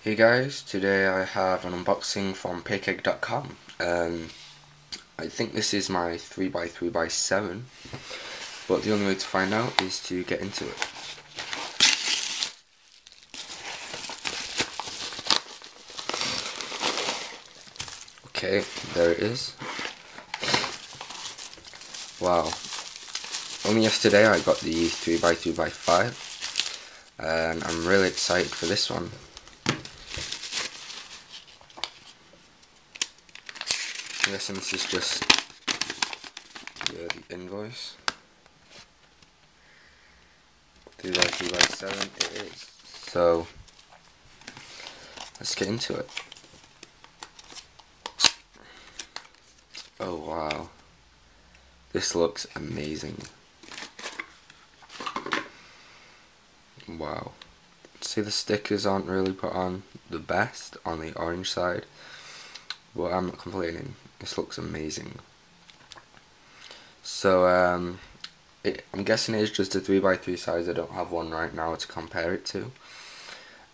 Hey guys, today I have an unboxing from pakeegg.com. I think this is my 3x3x7, but the only way to find out is to get into it. Okay, there it is. Wow. Only yesterday I got the 3x3x5, and I'm really excited for this one. I'm guessing this is just the invoice. 3x3x7 it is. So let's get into it. Oh wow, this looks amazing. Wow. See, the stickers aren't really put on the best on the orange side, but I'm not complaining. This looks amazing. So I'm guessing it is just a 3x3 size. I don't have one right now to compare it to.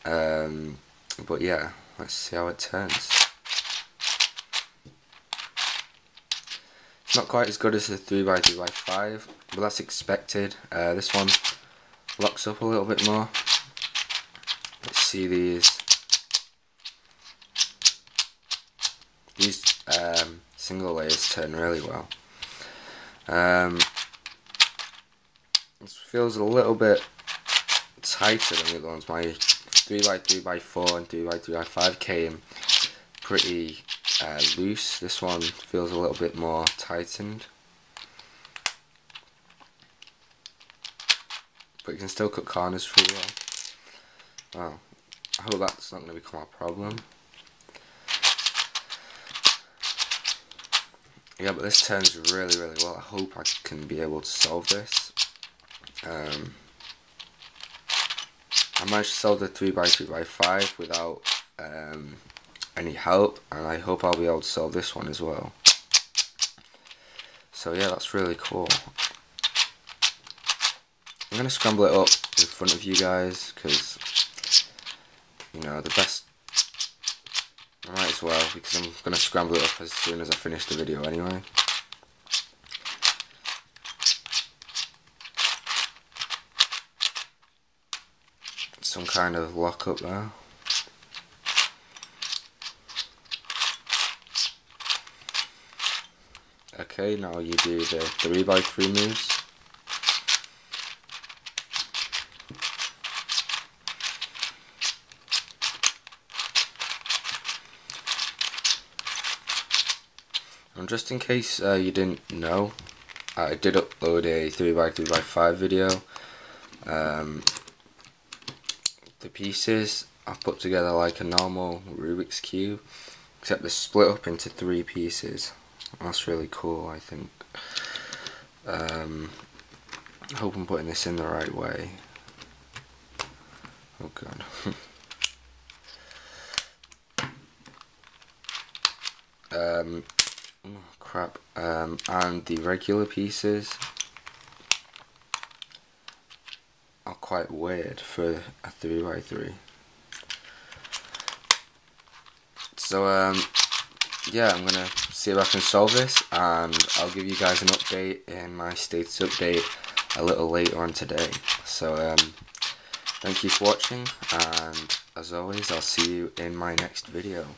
But yeah, let's see how it turns. It's not quite as good as the 3x3x5, but that's expected. This one locks up a little bit more. Let's see these single layers turn really well. This feels a little bit tighter than the other ones. My 3x3x4 and 3x3x5 came pretty loose. This one feels a little bit more tightened, but you can still cut corners pretty well. Wow, I hope that's not going to become a problem. Yeah, but this turns really well. I hope I can be able to solve this. I managed to solve the 3x3x5 without any help, and I hope I'll be able to solve this one as well. So yeah, that's really cool. I'm going to scramble it up in front of you guys, because, you know, the best, I might as well, because I'm going to scramble it up as soon as I finish the video anyway. Some kind of lock up there. Okay, now you do the 3x3 moves. And just in case you didn't know, I did upload a 3x3x5 video. The pieces I put together like a normal Rubik's Cube, except they're split up into 3 pieces. That's really cool, I think. I hope I'm putting this in the right way. Oh god. Oh crap. And the regular pieces are quite weird for a 3x3. So yeah, I'm gonna see if I can solve this, and I'll give you guys an update in my status update a little later on today. So thank you for watching, and as always, I'll see you in my next video.